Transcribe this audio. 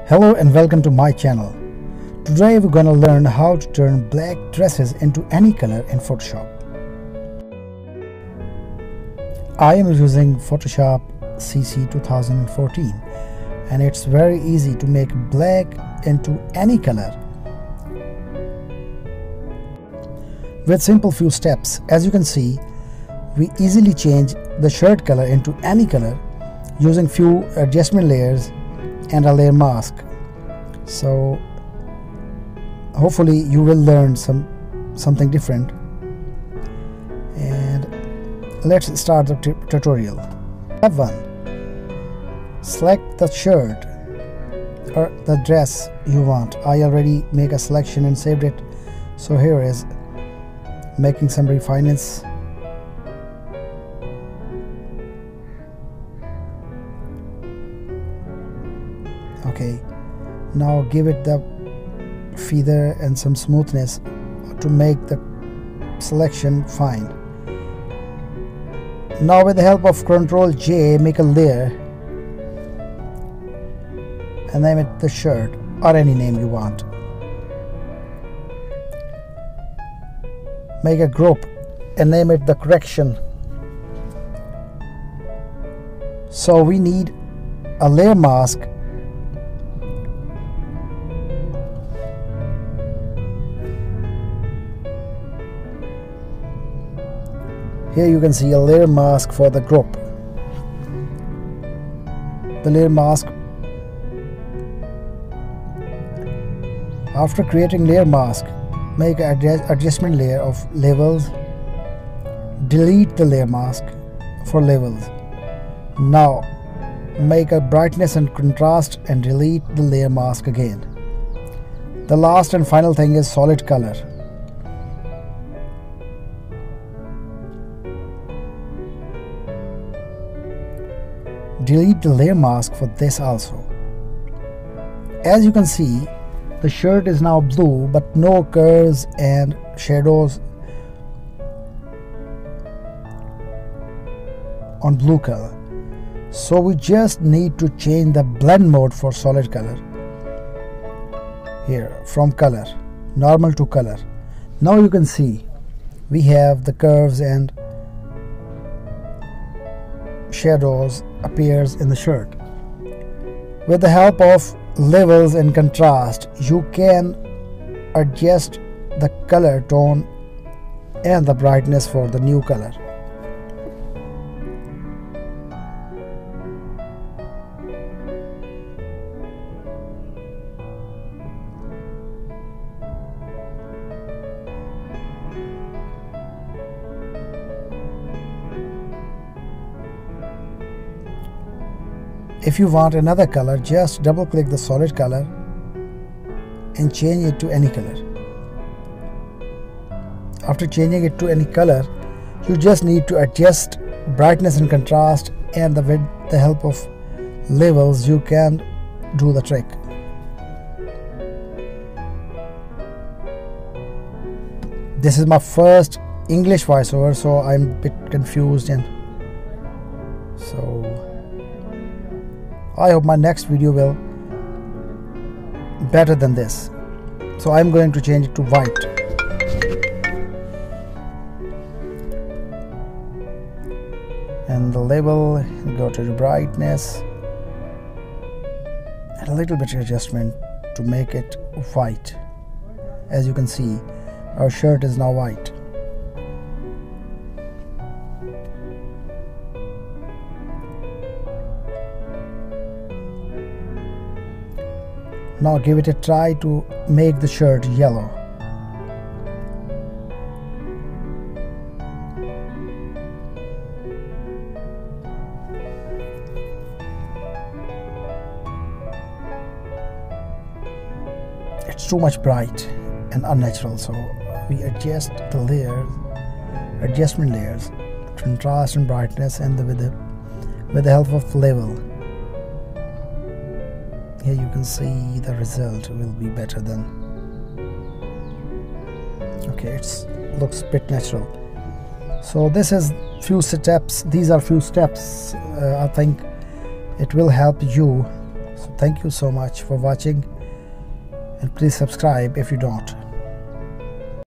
Hello and welcome to my channel. Today we're gonna learn how to turn black dresses into any color in Photoshop. I am using Photoshop CC 2014 and it's very easy to make black into any color with simple few steps. As you can see, we easily change the shirt color into any color using few adjustment layers and a layer mask. So hopefully you will learn something different, and let's start the tutorial. Step 1. Select the shirt or the dress you want. I already make a selection and saved it, so here is making some refinements. Okay, now give it the feather and some smoothness to make the selection fine. Now with the help of Ctrl J, make a layer and name it the shirt or any name you want. Make a group and name it the correction. So we need a layer mask. Here you can see a layer mask for the group. The layer mask. After creating layer mask, make an adjustment layer of levels. Delete the layer mask for levels. Now make a brightness and contrast and delete the layer mask again. The last and final thing is solid color. Delete the layer mask for this also. As you can see, the shirt is now blue, but no curves and shadows on blue color. So we just need to change the blend mode for solid color. Here, from color, normal to color. Now you can see we have the curves and shadows appears in the shirt. With the help of levels and contrast, you can adjust the color tone and the brightness for the new color. If you want another color, just double click the solid color and change it to any color. After changing it to any color, you just need to adjust brightness and contrast, and with the help of levels you can do the trick. This is my first English voiceover, so I'm a bit confused, and so I hope my next video will better than this. So I'm going to change it to white. And the label, go to the brightness and a little bit of adjustment to make it white. As you can see, our shirt is now white. Now give it a try to make the shirt yellow. It's too much bright and unnatural, so we adjust the layers, adjustment layers, contrast and brightness, and with the help of level. Here you can see the result will be better than. Okay, it looks a bit natural. So this is few steps. These are few steps. I think it will help you So thank you so much for watching, and please subscribe if you don't.